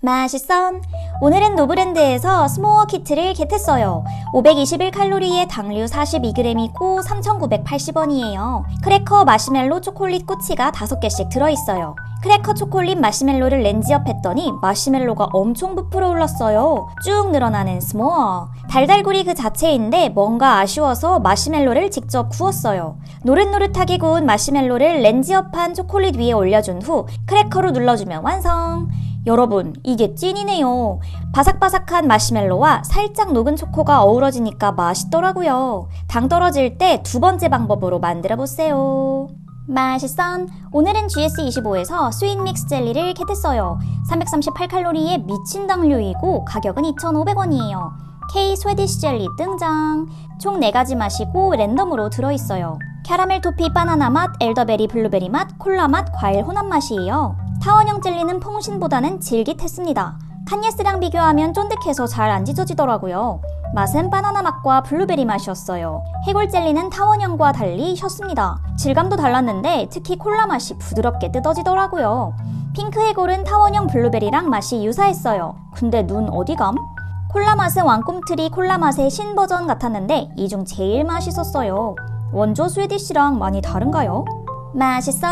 맛있어. 오늘은 노브랜드에서 스모어 키트를 겟했어요. 521칼로리에 당류 42g이고 3,980원이에요. 크래커, 마시멜로, 초콜릿 꼬치가 5개씩 들어있어요. 크래커, 초콜릿, 마시멜로를 렌즈업 했더니 마시멜로가 엄청 부풀어 올랐어요. 쭉 늘어나는 스모어. 달달구리 그 자체인데 뭔가 아쉬워서 마시멜로를 직접 구웠어요. 노릇노릇하게 구운 마시멜로를 렌즈업한 초콜릿 위에 올려준 후 크래커로 눌러주면 완성! 여러분, 이게 찐이네요. 바삭바삭한 마시멜로와 살짝 녹은 초코가 어우러지니까 맛있더라고요. 당 떨어질 때 두 번째 방법으로 만들어보세요. 맛있어. 오늘은 GS25에서 스윗 믹스 젤리를 겟했어요. 338칼로리에 미친 당류이고 가격은 2,500원이에요. K 스웨디시 젤리 등장. 총 4가지 맛이고 랜덤으로 들어있어요. 캐러멜 토피 바나나 맛, 엘더베리 블루베리 맛, 콜라 맛, 과일 혼합 맛이에요. 타원형 젤리는 퐁신보다는 질깃했습니다. 칸예스랑 비교하면 쫀득해서 잘 안 찢어지더라고요. 맛은 바나나 맛과 블루베리 맛이었어요. 해골 젤리는 타원형과 달리 셨습니다. 질감도 달랐는데 특히 콜라 맛이 부드럽게 뜯어지더라고요. 핑크 해골은 타원형 블루베리랑 맛이 유사했어요. 근데 눈 어디감? 콜라 맛은 왕꿈틀이 콜라 맛의 신버전 같았는데 이 중 제일 맛있었어요. 원조 스웨디시랑 많이 다른가요? 맛있어.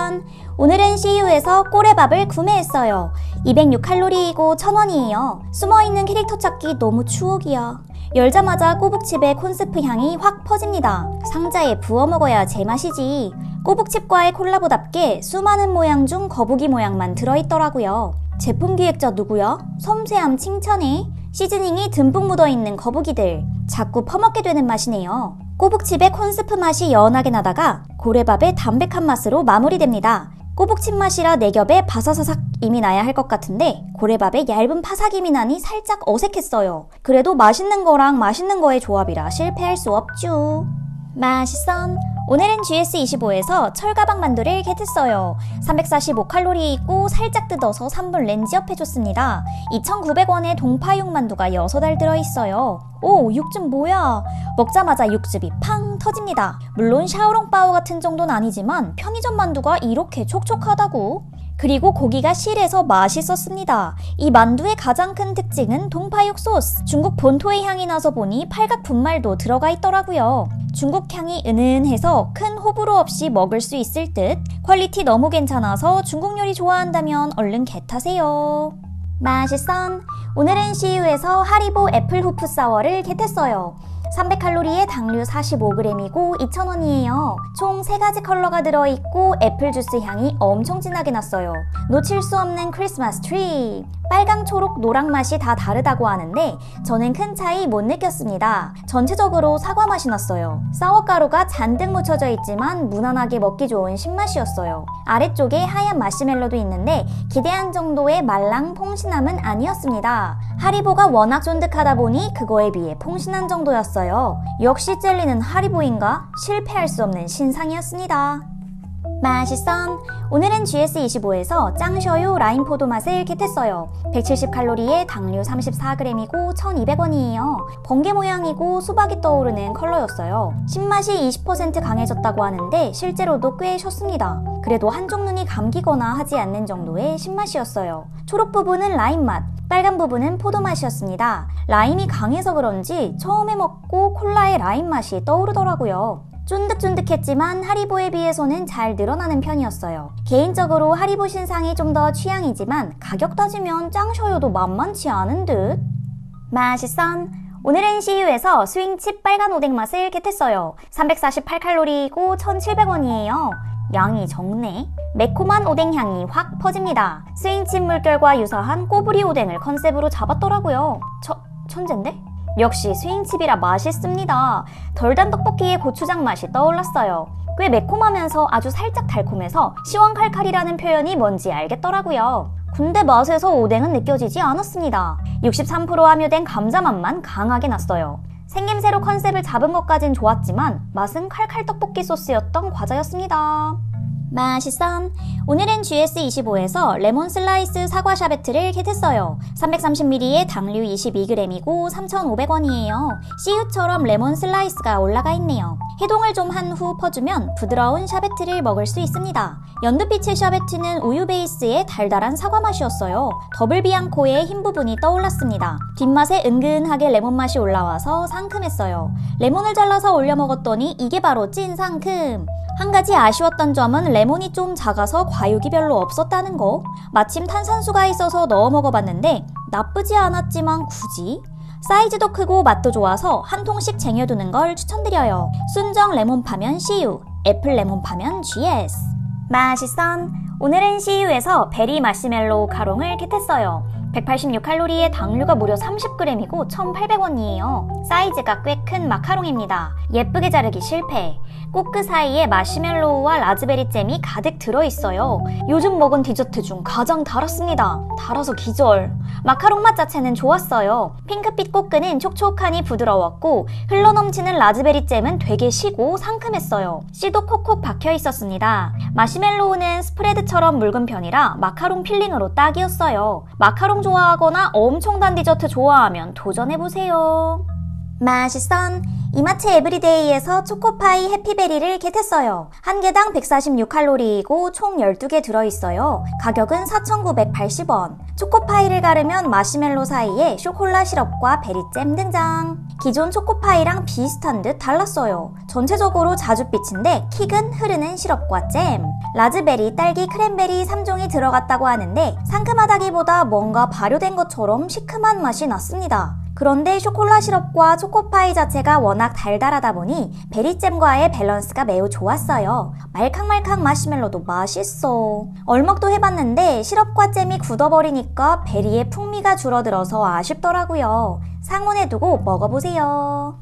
오늘은 CU에서 꼬레밥을 구매했어요. 206칼로리이고 1,000원이에요. 숨어있는 캐릭터 찾기 너무 추억이야. 열자마자 꼬북칩의 콘스프 향이 확 퍼집니다. 상자에 부어 먹어야 제맛이지. 꼬북칩과의 콜라보답게 수많은 모양 중 거북이 모양만 들어있더라고요. 제품 기획자 누구야? 섬세함 칭찬해. 시즈닝이 듬뿍 묻어있는 거북이들. 자꾸 퍼먹게 되는 맛이네요. 꼬북칩의 콘스프 맛이 연하게 나다가 고래밥의 담백한 맛으로 마무리됩니다. 꼬북칩 맛이라 내 겹에 바사사삭 임이 나야 할 것 같은데 고래밥의 얇은 파삭임이 나니 살짝 어색했어요. 그래도 맛있는 거랑 맛있는 거의 조합이라 실패할 수 없죠. 맛있어. 오늘은 GS25에서 철가방 만두를 겟했어요. 345칼로리이고 살짝 뜯어서 3분 렌즈업 해줬습니다. 2,900원에 동파육 만두가 6알 들어있어요. 오, 육즙 뭐야? 먹자마자 육즙이 팡 터집니다. 물론 샤오롱바오 같은 정도는 아니지만 편의점 만두가 이렇게 촉촉하다고? 그리고 고기가 실해서 맛있었습니다. 이 만두의 가장 큰 특징은 동파육 소스. 중국 본토의 향이 나서 보니 팔각 분말도 들어가 있더라고요. 중국 향이 은은해서 큰 호불호 없이 먹을 수 있을 듯. 퀄리티 너무 괜찮아서 중국 요리 좋아한다면 얼른 겟하세요. 맛있어. 오늘은 CU에서 하리보 애플 후프 사워를 겟했어요. 300칼로리에 당류 45g이고 2,000원이에요. 총 3가지 컬러가 들어있고 애플 주스 향이 엄청 진하게 났어요. 놓칠 수 없는 크리스마스 트리. 빨강, 초록, 노랑 맛이 다 다르다고 하는데 저는 큰 차이 못 느꼈습니다. 전체적으로 사과 맛이 났어요. 사워가루가 잔뜩 묻혀져 있지만 무난하게 먹기 좋은 신맛이었어요. 아래쪽에 하얀 마시멜로도 있는데 기대한 정도의 말랑 퐁신함은 아니었습니다. 하리보가 워낙 쫀득하다 보니 그거에 비해 퐁신한 정도였어요. 역시 젤리는 하리보인가? 실패할 수 없는 신상이었습니다. 맛있어. 오늘은 GS25에서 짱셔유 라임 포도 맛을 겟했어요. 170칼로리에 당류 34g이고 1,200원이에요. 번개 모양이고 수박이 떠오르는 컬러였어요. 신맛이 20% 강해졌다고 하는데 실제로도 꽤 셨습니다. 그래도 한쪽 눈이 감기거나 하지 않는 정도의 신맛이었어요. 초록 부분은 라임 맛, 빨간 부분은 포도 맛이었습니다. 라임이 강해서 그런지 처음에 먹고 콜라의 라임 맛이 떠오르더라고요. 쫀득쫀득했지만 하리보에 비해서는 잘 늘어나는 편이었어요. 개인적으로 하리보 신상이 좀 더 취향이지만 가격 따지면 짱셔요도 만만치 않은 듯. 맛있어. 오늘은 CU에서 스윙칩 빨간 오뎅 맛을 겟했어요. 348칼로리이고 1,700원이에요. 양이 적네. 매콤한 오뎅 향이 확 퍼집니다. 스윙칩 물결과 유사한 꼬부리 오뎅을 컨셉으로 잡았더라고요. 천재인데? 역시 스윙칩이라 맛있습니다. 덜 단 떡볶이의 고추장 맛이 떠올랐어요. 꽤 매콤하면서 아주 살짝 달콤해서 시원칼칼이라는 표현이 뭔지 알겠더라고요. 근데 맛에서 오뎅은 느껴지지 않았습니다. 63% 함유된 감자 맛만 강하게 났어요. 생김새로 컨셉을 잡은 것까진 좋았지만 맛은 칼칼 떡볶이 소스였던 과자였습니다. 맛있어. 오늘은 GS25에서 레몬 슬라이스 사과 샤베트를 겟했어요. 330ml에 당류 22g이고 3,500원이에요. CU처럼 레몬 슬라이스가 올라가 있네요. 해동을 좀 한 후 퍼주면 부드러운 샤베트를 먹을 수 있습니다. 연두빛의 샤베트는 우유 베이스의 달달한 사과 맛이었어요. 더블 비앙코의 흰 부분이 떠올랐습니다. 뒷맛에 은근하게 레몬 맛이 올라와서 상큼했어요. 레몬을 잘라서 올려 먹었더니 이게 바로 찐 상큼! 한 가지 아쉬웠던 점은 레몬이 좀 작아서 과육이 별로 없었다는 거. 마침 탄산수가 있어서 넣어 먹어봤는데 나쁘지 않았지만 굳이? 사이즈도 크고 맛도 좋아서 한 통씩 쟁여두는 걸 추천드려요. 순정 레몬 파면 CU, 애플 레몬 파면 GS. 맛있선! 오늘은 CU에서 베리 마시멜로우 가롱을 겟했어요. 186칼로리에 당류가 무려 30g이고 1,800원이에요. 사이즈가 꽤 큰 마카롱입니다. 예쁘게 자르기 실패. 꼭 그 사이에 마시멜로우와 라즈베리 잼이 가득 들어있어요. 요즘 먹은 디저트 중 가장 달았습니다. 달아서 기절. 마카롱 맛 자체는 좋았어요. 핑크빛 꽃끈은 촉촉하니 부드러웠고 흘러넘치는 라즈베리 잼은 되게 시고 상큼했어요. 씨도 콕콕 박혀 있었습니다. 마시멜로우는 스프레드처럼 묽은 편이라 마카롱 필링으로 딱이었어요. 마카롱 좋아하거나 엄청 단 디저트 좋아하면 도전해보세요. 맛있선! 이마트 에브리데이에서 초코파이 해피베리를 겟했어요. 한 개당 146칼로리이고 총 12개 들어있어요. 가격은 4,980원. 초코파이를 가르면 마시멜로 사이에 쇼콜라 시럽과 베리잼 등장. 기존 초코파이랑 비슷한 듯 달랐어요. 전체적으로 자줏빛인데 킥은 흐르는 시럽과 잼. 라즈베리, 딸기, 크랜베리 3종이 들어갔다고 하는데 상큼하다기보다 뭔가 발효된 것처럼 시큼한 맛이 났습니다. 그런데 쇼콜라 시럽과 초코파이 자체가 워낙 달달하다 보니 베리잼과의 밸런스가 매우 좋았어요. 말캉말캉 마시멜로도 맛있어. 얼먹도 해봤는데 시럽과 잼이 굳어버리니까 베리의 풍미가 줄어들어서 아쉽더라고요. 상온에 두고 먹어보세요.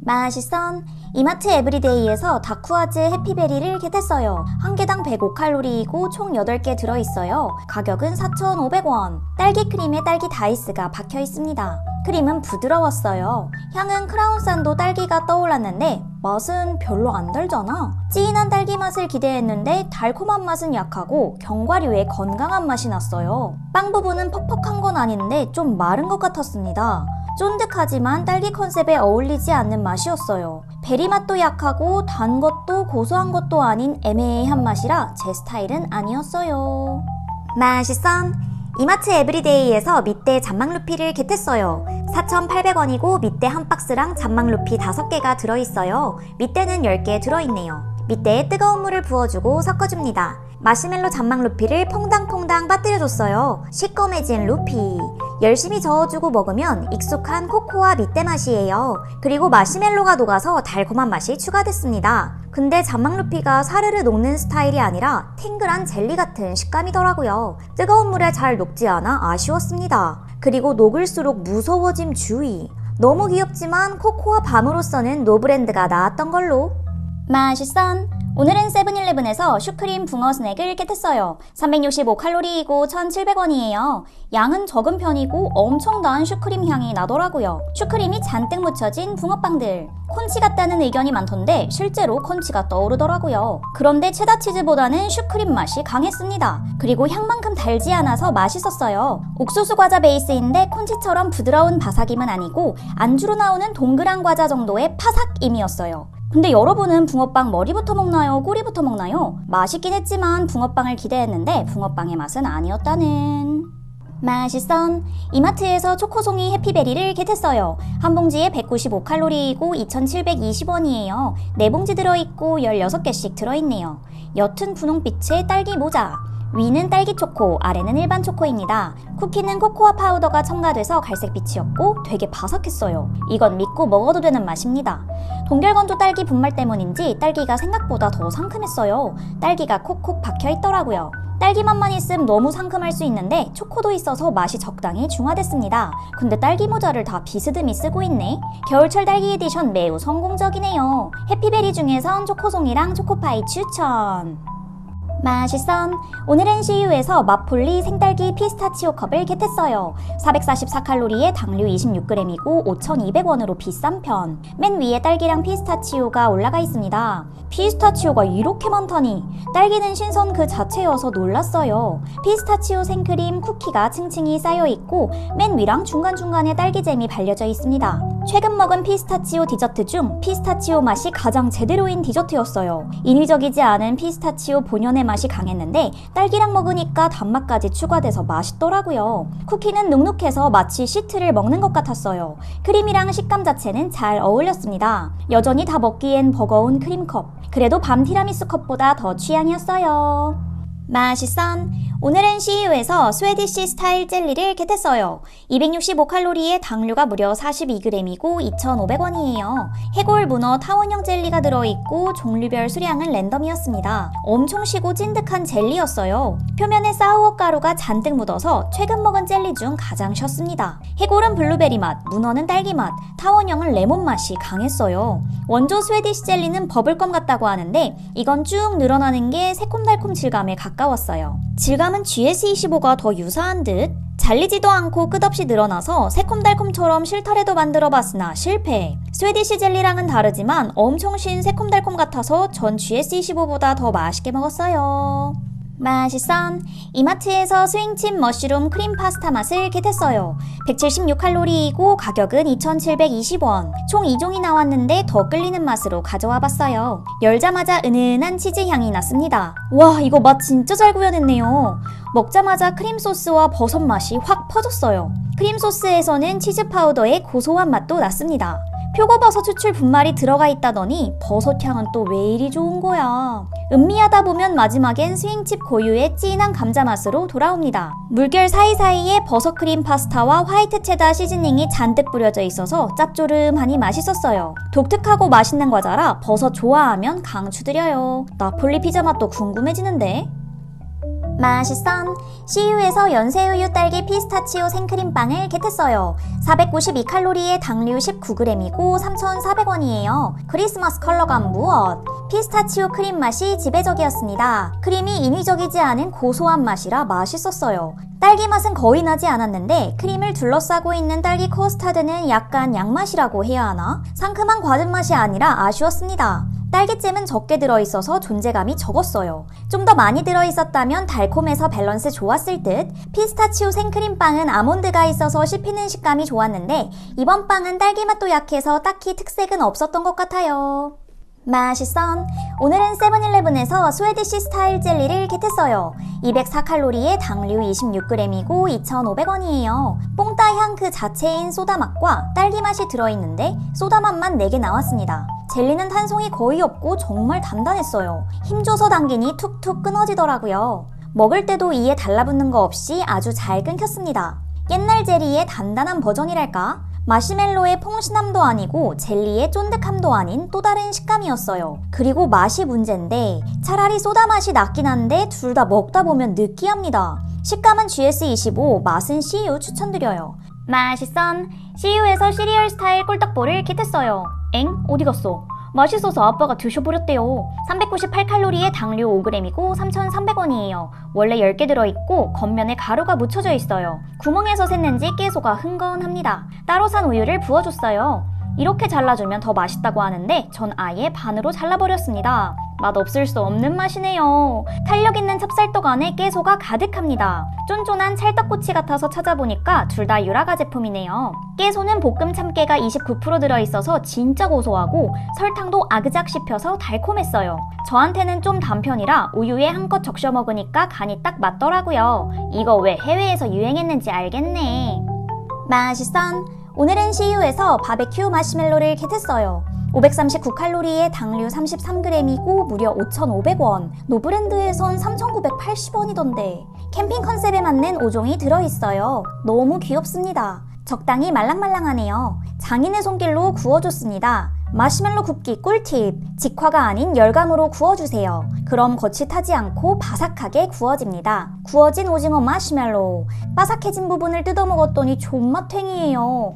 맛있선! 이마트 에브리데이에서 다쿠아즈 해피베리를 겟했어요. 한 개당 105칼로리이고 총 8개 들어있어요. 가격은 4,500원. 딸기 크림에 딸기 다이스가 박혀 있습니다. 크림은 부드러웠어요. 향은 크라운산도 딸기가 떠올랐는데 맛은 별로 안 달잖아. 진한 딸기 맛을 기대했는데 달콤한 맛은 약하고 견과류의 건강한 맛이 났어요. 빵 부분은 퍽퍽한 건 아닌데 좀 마른 것 같았습니다. 쫀득하지만 딸기 컨셉에 어울리지 않는 맛이었어요. 베리 맛도 약하고 단 것도 고소한 것도 아닌 애매한 맛이라 제 스타일은 아니었어요. 맛있선! 이마트 에브리데이에서 밑대 잔망루피를 겟했어요. 4,800원이고 밑대 한 박스랑 잔망루피 5개가 들어있어요. 밑대는 10개 들어있네요. 밑대에 뜨거운 물을 부어주고 섞어줍니다. 마시멜로 잔망루피를 퐁당퐁당 빠뜨려줬어요. 시꺼매진 루피. 열심히 저어주고 먹으면 익숙한 코코아 밑대 맛이에요. 그리고 마시멜로가 녹아서 달콤한 맛이 추가됐습니다. 근데 잔망루피가 사르르 녹는 스타일이 아니라 탱글한 젤리 같은 식감이더라고요. 뜨거운 물에 잘 녹지 않아 아쉬웠습니다. 그리고 녹을수록 무서워짐 주의. 너무 귀엽지만 코코아 밤으로서는 노브랜드가 나았던 걸로. 맛있선! 오늘은 세븐일레븐에서 슈크림 붕어 스낵을 겟했어요. 365칼로리이고 1,700원이에요. 양은 적은 편이고 엄청 단 슈크림 향이 나더라고요. 슈크림이 잔뜩 묻혀진 붕어빵들. 콘치 같다는 의견이 많던데 실제로 콘치가 떠오르더라고요. 그런데 체다 치즈보다는 슈크림 맛이 강했습니다. 그리고 향만큼 달지 않아서 맛있었어요. 옥수수 과자 베이스인데 콘치처럼 부드러운 바삭임은 아니고 안주로 나오는 동그란 과자 정도의 파삭임이었어요. 근데 여러분은 붕어빵 머리부터 먹나요? 꼬리부터 먹나요? 맛있긴 했지만 붕어빵을 기대했는데 붕어빵의 맛은 아니었다는. 맛있선! 이마트에서 초코송이 해피베리를 겟했어요. 한 봉지에 195칼로리이고 2,720원이에요. 4봉지 들어있고 16개씩 들어있네요. 옅은 분홍빛의 딸기 모자. 위는 딸기 초코, 아래는 일반 초코입니다. 쿠키는 코코아 파우더가 첨가돼서 갈색빛이었고 되게 바삭했어요. 이건 믿고 먹어도 되는 맛입니다. 동결건조 딸기 분말 때문인지 딸기가 생각보다 더 상큼했어요. 딸기가 콕콕 박혀있더라고요. 딸기 맛만 있음 너무 상큼할 수 있는데 초코도 있어서 맛이 적당히 중화됐습니다. 근데 딸기 모자를 다 비스듬히 쓰고 있네. 겨울철 딸기 에디션 매우 성공적이네요. 해피베리 중에선 초코송이랑 초코파이 추천! 맛있어. 오늘은 CU에서 마폴리 생딸기 피스타치오 컵을 겟했어요. 444칼로리에 당류 26g이고 5,200원으로 비싼 편. 맨 위에 딸기랑 피스타치오가 올라가 있습니다. 피스타치오가 이렇게 많다니. 딸기는 신선 그 자체여서 놀랐어요. 피스타치오 생크림 쿠키가 층층이 쌓여있고 맨 위랑 중간중간에 딸기잼이 발려져 있습니다. 최근 먹은 피스타치오 디저트 중 피스타치오 맛이 가장 제대로인 디저트였어요. 인위적이지 않은 피스타치오 본연의 맛이 강했는데 딸기랑 먹으니까 단맛까지 추가돼서 맛있더라고요. 쿠키는 눅눅해서 마치 시트를 먹는 것 같았어요. 크림이랑 식감 자체는 잘 어울렸습니다. 여전히 다 먹기엔 버거운 크림컵. 그래도 밤 티라미수 컵보다 더 취향이었어요. 맛있어. 오늘은 CU에서 스웨디시 스타일 젤리를 겟했어요. 265칼로리에 당류가 무려 42g이고 2,500원이에요. 해골 문어 타원형 젤리가 들어있고 종류별 수량은 랜덤이었습니다. 엄청 시고 찐득한 젤리였어요. 표면에 사우어 가루가 잔뜩 묻어서 최근 먹은 젤리 중 가장 셨습니다. 해골은 블루베리 맛, 문어는 딸기 맛, 타원형은 레몬 맛이 강했어요. 원조 스웨디시 젤리는 버블껌 같다고 하는데 이건 쭉 늘어나는 게 새콤달콤 질감에 가까웠어요. 질감은 GS25가 더 유사한 듯? 잘리지도 않고 끝없이 늘어나서 새콤달콤처럼 실타래도 만들어봤으나 실패. 스웨디시 젤리랑은 다르지만 엄청 신 새콤달콤 같아서 전 GS25보다 더 맛있게 먹었어요. 맛있어. 이마트에서 스윙칩 머쉬룸 크림 파스타 맛을 겟했어요. 176칼로리이고 가격은 2,720원. 총 2종이 나왔는데 더 끌리는 맛으로 가져와 봤어요. 열자마자 은은한 치즈 향이 났습니다. 와, 이거 맛 진짜 잘 구현했네요. 먹자마자 크림 소스와 버섯 맛이 확 퍼졌어요. 크림 소스에서는 치즈 파우더의 고소한 맛도 났습니다. 표고버섯 추출 분말이 들어가 있다더니 버섯향은 또 왜 이리 좋은 거야. 음미하다 보면 마지막엔 스윙칩 고유의 진한 감자 맛으로 돌아옵니다. 물결 사이사이에 버섯크림 파스타와 화이트 체다 시즈닝이 잔뜩 뿌려져 있어서 짭조름하니 맛있었어요. 독특하고 맛있는 과자라 버섯 좋아하면 강추드려요. 나폴리 피자 맛도 궁금해지는데? 맛있어. CU에서 연새우유 딸기 피스타치오 생크림빵을 겟했어요. 492칼로리에 당류 19g이고 3,400원이에요. 크리스마스 컬러감 무엇? 피스타치오 크림 맛이 지배적이었습니다. 크림이 인위적이지 않은 고소한 맛이라 맛있었어요. 딸기 맛은 거의 나지 않았는데 크림을 둘러싸고 있는 딸기 커스타드는 약간 양맛이라고 해야 하나? 상큼한 과즙 맛이 아니라 아쉬웠습니다. 딸기잼은 적게 들어있어서 존재감이 적었어요. 좀 더 많이 들어있었다면 달콤해서 밸런스 좋았을 듯. 피스타치오 생크림빵은 아몬드가 있어서 씹히는 식감이 좋았는데 이번 빵은 딸기 맛도 약해서 딱히 특색은 없었던 것 같아요. 맛있어. 오늘은 세븐일레븐에서 스웨디시 스타일 젤리를 겟했어요. 204칼로리에 당류 26g이고 2,500원이에요. 뽕따 향 그 자체인 소다 맛과 딸기 맛이 들어있는데 소다 맛만 4개 나왔습니다. 젤리는 탄성이 거의 없고 정말 단단했어요. 힘줘서 당기니 툭툭 끊어지더라고요. 먹을 때도 이에 달라붙는 거 없이 아주 잘 끊겼습니다. 옛날 젤리의 단단한 버전이랄까? 마시멜로의 퐁신함도 아니고 젤리의 쫀득함도 아닌 또 다른 식감이었어요. 그리고 맛이 문제인데 차라리 소다 맛이 낫긴 한데 둘 다 먹다 보면 느끼합니다. 식감은 GS25, 맛은 CU 추천드려요. 맛있어. CU에서 시리얼 스타일 꿀떡볼을 겟했어요. 엥? 어디 갔어? 맛있어서 아빠가 드셔버렸대요. 398칼로리에 당류 5g이고 3,300원이에요. 원래 10개 들어있고 겉면에 가루가 묻혀져 있어요. 구멍에서 샜는지 깨소가 흥건합니다. 따로 산 우유를 부어줬어요. 이렇게 잘라주면 더 맛있다고 하는데 전 아예 반으로 잘라버렸습니다. 맛없을 수 없는 맛이네요. 탄력 있는 찹쌀떡 안에 깨소가 가득합니다. 쫀쫀한 찰떡꼬치 같아서 찾아보니까 둘 다 유라가 제품이네요. 깨소는 볶음 참깨가 29% 들어있어서 진짜 고소하고 설탕도 아그작 씹혀서 달콤했어요. 저한테는 좀 단 편이라 우유에 한껏 적셔 먹으니까 간이 딱 맞더라고요. 이거 왜 해외에서 유행했는지 알겠네. 맛있어. 오늘은 CU에서 바베큐 마시멜로를 겟했어요. 539칼로리에 당류 33g이고 무려 5,500원. 노브랜드에선 3,980원이던데. 캠핑 컨셉에 맞는 5종이 들어있어요. 너무 귀엽습니다. 적당히 말랑말랑하네요. 장인의 손길로 구워줬습니다. 마시멜로 굽기 꿀팁! 직화가 아닌 열감으로 구워주세요. 그럼 겉이 타지 않고 바삭하게 구워집니다. 구워진 오징어 마시멜로. 바삭해진 부분을 뜯어먹었더니 존맛탱이에요.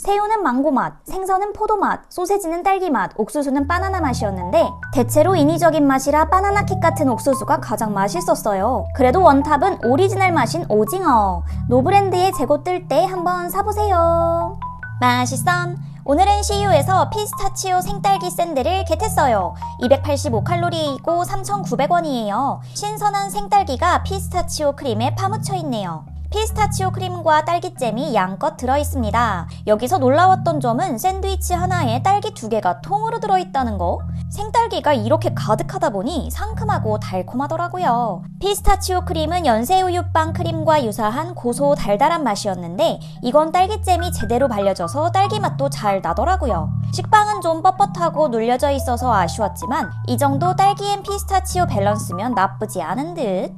새우는 망고 맛, 생선은 포도 맛, 소세지는 딸기 맛, 옥수수는 바나나 맛이었는데 대체로 인위적인 맛이라 바나나킥 같은 옥수수가 가장 맛있었어요. 그래도 원탑은 오리지널 맛인 오징어. 노브랜드의 재고 뜰 때 한번 사보세요. 맛있선! 오늘은 CU에서 피스타치오 생딸기 샌드를 겟했어요. 285칼로리이고 3,900원이에요. 신선한 생딸기가 피스타치오 크림에 파묻혀 있네요. 피스타치오 크림과 딸기잼이 양껏 들어있습니다. 여기서 놀라웠던 점은 샌드위치 하나에 딸기 2개가 통으로 들어있다는 거. 생딸기가 이렇게 가득하다 보니 상큼하고 달콤하더라고요. 피스타치오 크림은 연세우유빵 크림과 유사한 고소 달달한 맛이었는데 이건 딸기잼이 제대로 발려져서 딸기 맛도 잘 나더라고요. 식빵은 좀 뻣뻣하고 눌려져 있어서 아쉬웠지만 이 정도 딸기 앤 피스타치오 밸런스면 나쁘지 않은 듯.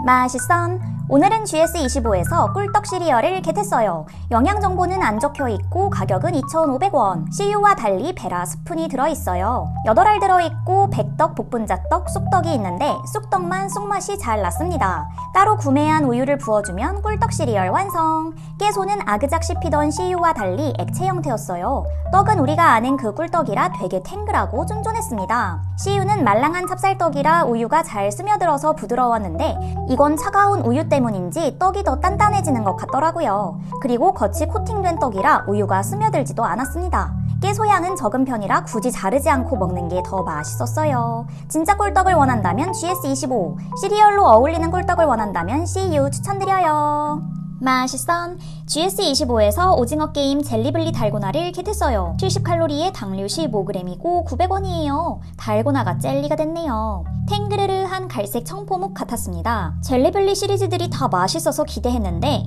맛있선! 오늘은 GS25에서 꿀떡 시리얼을 겟했어요. 영양정보는 안 적혀있고 가격은 2,500원. CU와 달리 베라 스푼이 들어있어요. 8알 들어있고 백떡, 복분자떡, 쑥떡이 있는데 쑥떡만 쑥맛이 잘 났습니다. 따로 구매한 우유를 부어주면 꿀떡 시리얼 완성. 깨소는 아그작 씹히던 CU와 달리 액체 형태였어요. 떡은 우리가 아는 그 꿀떡이라 되게 탱글하고 쫀쫀했습니다. CU는 말랑한 찹쌀떡이라 우유가 잘 스며들어서 부드러웠는데 이건 차가운 우유 때문인지 떡이 더 단단해지는 것 같더라고요. 그리고 겉이 코팅된 떡이라 우유가 스며들지도 않았습니다. 깨소향은 적은 편이라 굳이 자르지 않고 먹는 게 더 맛있었어요. 진짜 꿀떡을 원한다면 GS25, 시리얼로 어울리는 꿀떡을 원한다면 CU 추천드려요. 맛있선! GS25에서 오징어 게임 젤리블리 달고나를 겟했어요. 70칼로리에 당류 15g이고 900원이에요. 달고나가 젤리가 됐네요. 탱그르르한 갈색 청포묵 같았습니다. 젤리블리 시리즈들이 다 맛있어서 기대했는데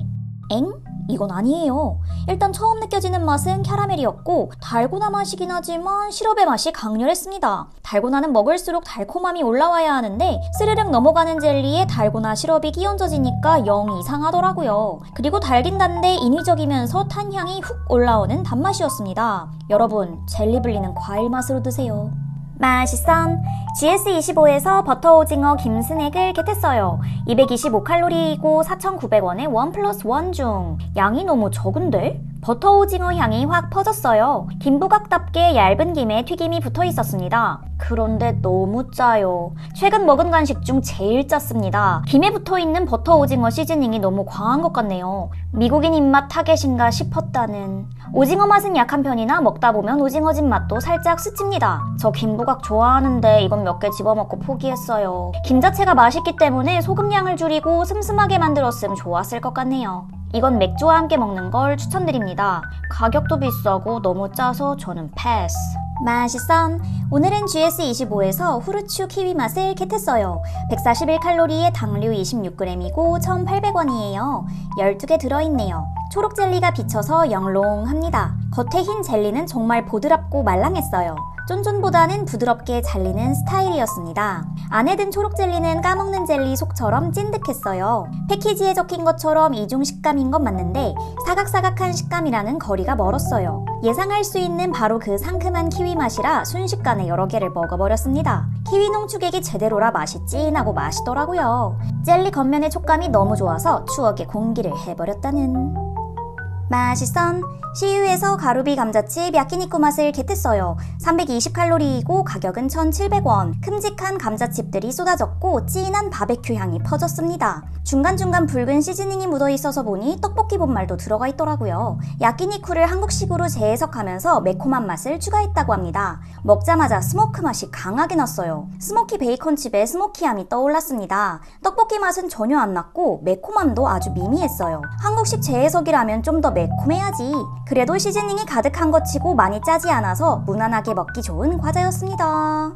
엥? 이건 아니에요. 일단 처음 느껴지는 맛은 캐러멜이었고 달고나 맛이긴 하지만 시럽의 맛이 강렬했습니다. 달고나는 먹을수록 달콤함이 올라와야 하는데 스르륵 넘어가는 젤리에 달고나 시럽이 끼얹어지니까 영 이상하더라고요. 그리고 달긴 단데 인위적이면서 탄향이 훅 올라오는 단맛이었습니다. 여러분, 젤리블리는 과일 맛으로 드세요. 맛있선! GS25에서 버터 오징어 김스낵을 겟했어요. 225칼로리이고 4,900원에 1+1 중. 양이 너무 적은데? 버터 오징어 향이 확 퍼졌어요. 김부각답게 얇은 김에 튀김이 붙어 있었습니다. 그런데 너무 짜요. 최근 먹은 간식 중 제일 짰습니다. 김에 붙어 있는 버터 오징어 시즈닝이 너무 과한 것 같네요. 미국인 입맛 타겟인가 싶었다는. 오징어 맛은 약한 편이나 먹다 보면 오징어집 맛도 살짝 스칩니다. 저 김부각 좋아하는데 이건 몇 개 집어먹고 포기했어요. 김 자체가 맛있기 때문에 소금량을 줄이고 슴슴하게 만들었으면 좋았을 것 같네요. 이건 맥주와 함께 먹는 걸 추천드립니다. 가격도 비싸고 너무 짜서 저는 패스. 맛있선! 오늘은 GS25에서 후르츠 키위 맛을 겟했어요. 141칼로리에 당류 26g이고 1,800원이에요. 12개 들어있네요. 초록 젤리가 비쳐서 영롱합니다. 겉에 흰 젤리는 정말 보드랍고 말랑했어요. 쫀쫀보다는 부드럽게 잘리는 스타일이었습니다. 안에 든 초록 젤리는 까먹는 젤리 속처럼 찐득했어요. 패키지에 적힌 것처럼 이중 식감인 건 맞는데 사각사각한 식감이라는 거리가 멀었어요. 예상할 수 있는 바로 그 상큼한 키위 맛이라 순식간에 여러 개를 먹어버렸습니다. 키위 농축액이 제대로라 맛이 찐하고 맛있더라고요. 젤리 겉면의 촉감이 너무 좋아서 추억의 공기를 해버렸다는. 맛있선! CU에서 가루비 감자칩 야끼니쿠 맛을 겟했어요. 320칼로리이고 가격은 1,700원. 큼직한 감자칩들이 쏟아졌고 진한 바베큐 향이 퍼졌습니다. 중간중간 붉은 시즈닝이 묻어있어서 보니 떡볶이 본말도 들어가 있더라고요. 야끼니쿠를 한국식으로 재해석하면서 매콤한 맛을 추가했다고 합니다. 먹자마자 스모크 맛이 강하게 났어요. 스모키 베이컨칩에 스모키함이 떠올랐습니다. 떡볶이 맛은 전혀 안 났고 매콤함도 아주 미미했어요. 한국식 재해석이라면 좀 더 매콤해야지. 그래도 시즈닝이 가득한 것 치고 많이 짜지 않아서 무난하게 먹기 좋은 과자였습니다.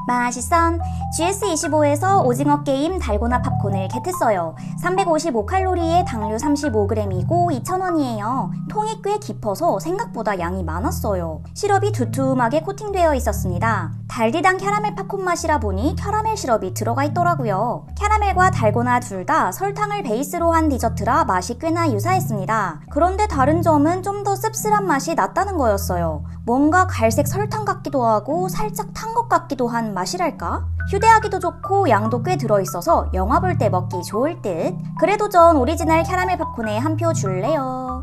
맛있선! GS25에서 오징어 게임 달고나 팝콘을 겟했어요. 355칼로리에 당류 35g이고 2,000원이에요. 통이 꽤 깊어서 생각보다 양이 많았어요. 시럽이 두툼하게 코팅되어 있었습니다. 달디단 캐러멜 팝콘 맛이라 보니 캐러멜 시럽이 들어가 있더라고요. 캐러멜과 달고나 둘 다 설탕을 베이스로 한 디저트라 맛이 꽤나 유사했습니다. 그런데 다른 점은 좀 더 씁쓸한 맛이 났다는 거였어요. 뭔가 갈색 설탕 같기도 하고 살짝 탄 것 같기도 한 맛이랄까? 휴대하기도 좋고 양도 꽤 들어있어서 영화 볼 때 먹기 좋을 듯. 그래도 전 오리지널 캐러멜 팝콘에 한 표 줄래요.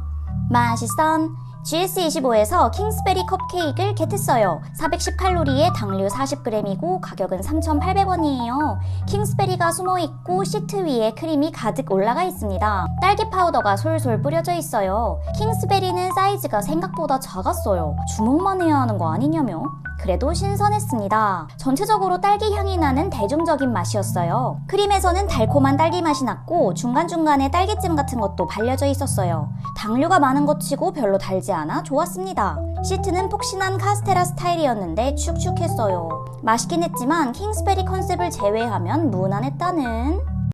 맛있선! GS25에서 킹스베리 컵케이크를 겟했어요. 410칼로리에 당류 40g이고 가격은 3,800원이에요. 킹스베리가 숨어있고 시트 위에 크림이 가득 올라가 있습니다. 딸기 파우더가 솔솔 뿌려져 있어요. 킹스베리는 사이즈가 생각보다 작았어요. 주먹만 해야 하는 거 아니냐며? 그래도 신선했습니다. 전체적으로 딸기 향이 나는 대중적인 맛이었어요. 크림에서는 달콤한 딸기 맛이 났고 중간중간에 딸기잼 같은 것도 발려져 있었어요. 당류가 많은 것 치고 별로 달지 않아 좋았습니다. 시트는 폭신한 카스테라 스타일이었는데 축축했어요. 맛있긴 했지만 킹스베리 컨셉을 제외하면 무난했다는